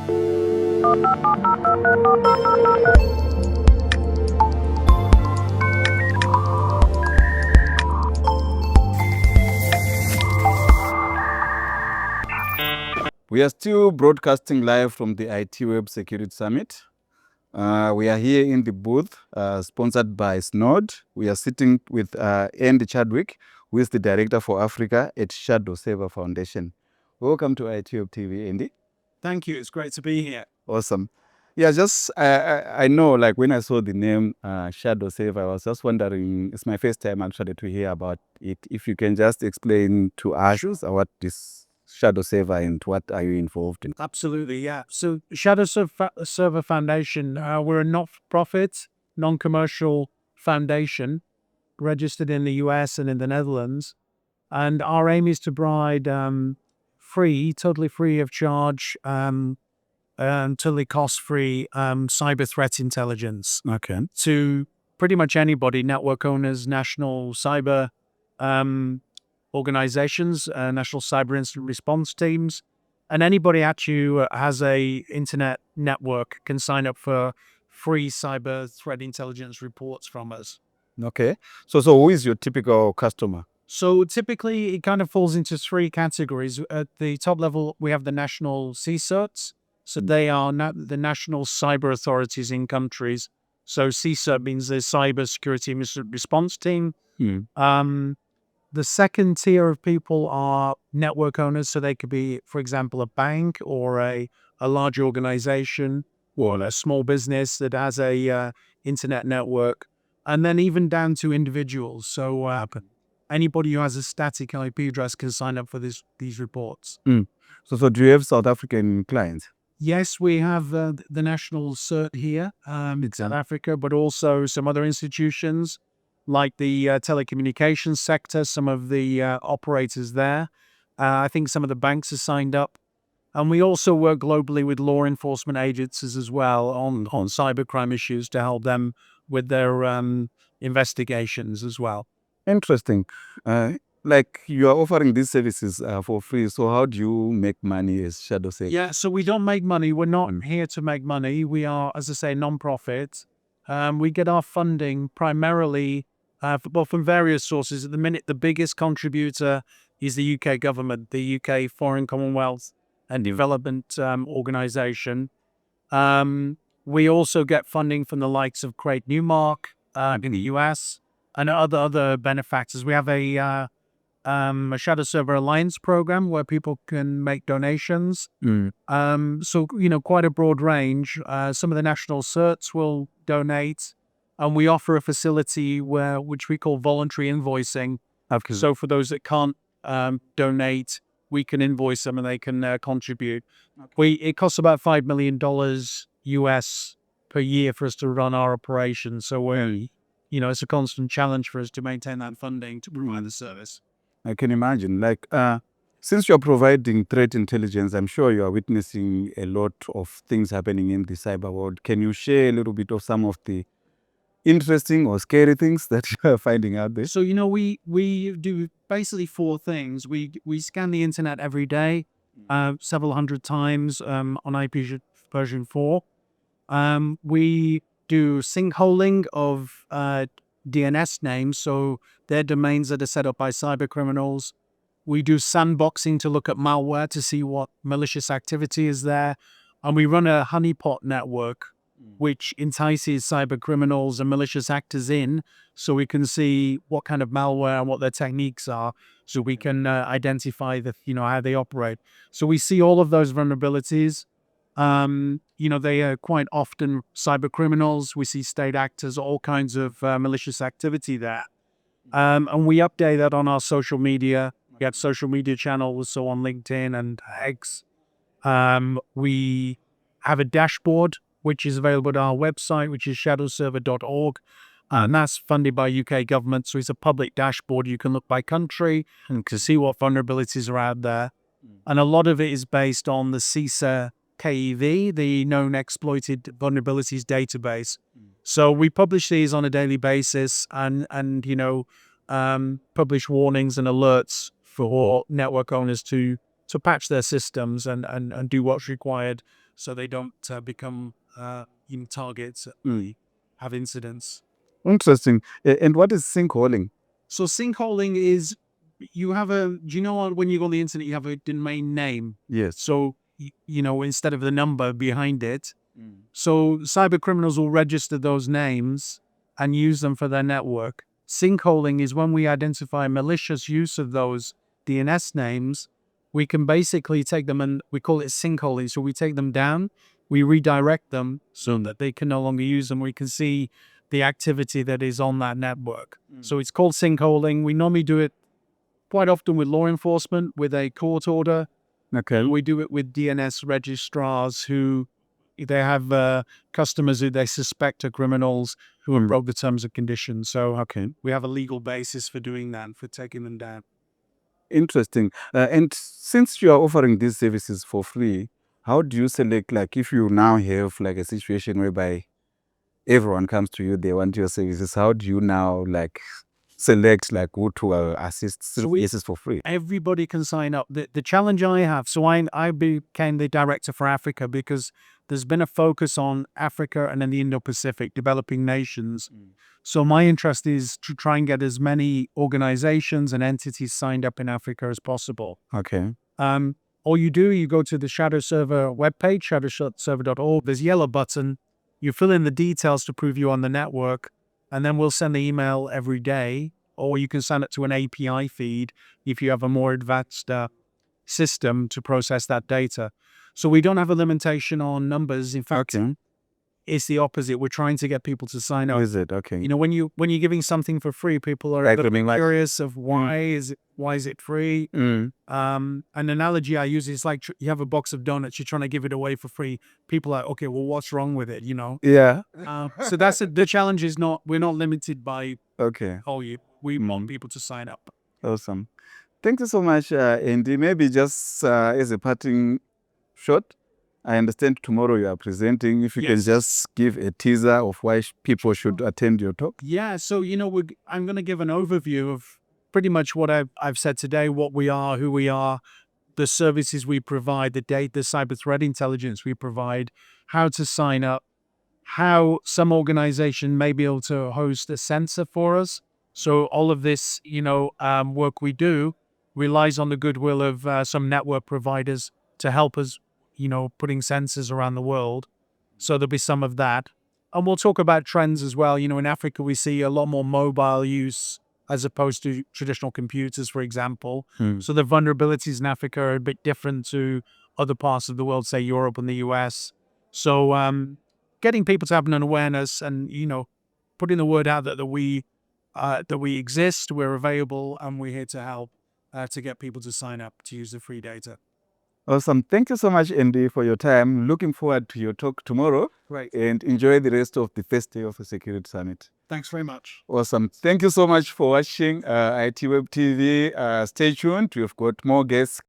We are still broadcasting live from the ITWeb Security Summit. We are here in the booth, sponsored by Snod. We are sitting with Andy Chardwick, who is the Director for Africa at Shadowserver Foundation. Welcome to ITWeb TV, Andy. Thank you. It's great to be here. Awesome. Yeah, I know, like when I saw the name Shadowserver, I was just wondering, it's my first time actually to hear about it. If you can just explain to us what this Shadowserver and what are you involved in? Absolutely, yeah. So Shadowserver Foundation, we're a not-for-profit, non-commercial foundation registered in the US and in the Netherlands. And our aim is to provide totally free of charge, totally cost-free cyber threat intelligence to pretty much anybody, network owners, national cyber organizations, national cyber incident response teams, and anybody actually who has a internet network can sign up for free cyber threat intelligence reports from us. Okay. So who is your typical customer? So typically it kind of falls into three categories. At the top level, we have the national CSIRTs. So they are the national cyber authorities in countries. So CSIRT means the Cyber Security Response Team. The second tier of people are network owners. So they could be, for example, a bank or a large organization or a small business that has a internet network. And then even down to individuals. So anybody who has a static IP address can sign up for these reports. So do you have South African clients? Yes, we have the national CERT here in South Africa, but also some other institutions like the telecommunications sector, some of the operators there. I think some of the banks are signed up. And we also work globally with law enforcement agencies as well on cybercrime issues to help them with their investigations as well. Interesting. Like you are offering these services for free. So how do you make money as Shadowserver? Yeah, so we don't make money. We're not here to make money. We are, as I say, non-profit. We get our funding primarily from various sources. At the minute, the biggest contributor is the UK government, the UK Foreign Commonwealth and Development Organization. We also get funding from the likes of Craig Newmark in the US and other benefactors. We have a Shadowserver Alliance program where people can make donations. So, quite a broad range. Some of the national certs will donate, and we offer a facility which we call voluntary invoicing. So for those that can't donate, we can invoice them and they can contribute. It costs about $5 million US per year for us to run our operations. So it's a constant challenge for us to maintain that funding to provide the service. I can imagine. Like, since you're providing threat intelligence, I'm sure you are witnessing a lot of things happening in the cyber world. Can you share a little bit of some of the interesting or scary things that you are finding out there? So, we do basically four things. We scan the internet every day, several hundred times on IP version 4. We do sinkholing of DNS names, so they're domains that are set up by cyber criminals. We do sandboxing to look at malware to see what malicious activity is there. And we run a honeypot network, which entices cyber criminals and malicious actors in, so we can see what kind of malware and what their techniques are, so we can identify how they operate. So we see all of those vulnerabilities. They are quite often cyber criminals. We see state actors, all kinds of malicious activity there. And we update that on our social media. We have social media channels, so on LinkedIn and X. We have a dashboard, which is available at our website, which is shadowserver.org. And that's funded by UK government. So it's a public dashboard. You can look by country and to see what vulnerabilities are out there. And a lot of it is based on the CISA KEV, the Known Exploited Vulnerabilities Database. So we publish these on a daily basis and publish warnings and alerts for network owners to patch their systems and do what's required so they don't become targets, have incidents. Interesting. And what is sinkholing? So sinkholing is, you have do you know when you go on the internet, you have a domain name? Yes. So, instead of the number behind it, so cyber criminals will register those names and use them for their network. Sinkholing is when we identify malicious use of those DNS names, we can basically take them, and we call it sinkholing. So we take them down, we redirect them so that they can no longer use them. We can see the activity that is on that network. So it's called sinkholing. We normally do it quite often with law enforcement with a court order. Okay. We do it with DNS registrars who they have customers who they suspect are criminals who have broke the terms and conditions. So we have a legal basis for doing that, for taking them down. Interesting. And since you are offering these services for free, how do you select, like, if you now have like a situation whereby everyone comes to you, they want your services, how do you now like select like who to assist services for free? Everybody can sign up. The challenge I have, so I became the director for Africa because there's been a focus on Africa and then the Indo-Pacific, developing nations. So my interest is to try and get as many organizations and entities signed up in Africa as possible. Okay. All you do, you go to the Shadowserver webpage, shadowserver.org. There's a yellow button. You fill in the details to prove you're on the network, and then we'll send the email every day, or you can send it to an API feed if you have a more advanced system to process that data. So we don't have a limitation on numbers. In fact, it's the opposite. We're trying to get people to sign up. Is it? Okay. When you're giving something for free, people are curious of why is it free. An analogy I use is like you have a box of donuts, you're trying to give it away for free. People are okay, well, what's wrong with it? Yeah. So that's the challenge. Is not, we're not limited by we want people to sign up. Awesome. Thank you so much, Andy. Maybe just as a parting shot, I understand tomorrow you are presenting. If you can just give a teaser of why people should attend your talk. Yeah, so I'm going to give an overview of pretty much what I've said today, what we are, who we are, the services we provide, the data, cyber threat intelligence we provide, how to sign up, how some organization may be able to host a sensor for us. So all of this, work we do relies on the goodwill of some network providers to help us, putting sensors around the world. So there'll be some of that. And we'll talk about trends as well. In Africa, we see a lot more mobile use as opposed to traditional computers, for example. So the vulnerabilities in Africa are a bit different to other parts of the world, say Europe and the US. So getting people to have an awareness and, putting the word out that we exist, we're available, and we're here to help to get people to sign up to use the free data. Awesome. Thank you so much, Andy, for your time. Looking forward to your talk tomorrow. Great. And enjoy the rest of the first day of the Security Summit. Thanks very much. Awesome. Thank you so much for watching ITWeb TV. Stay tuned. We've got more guests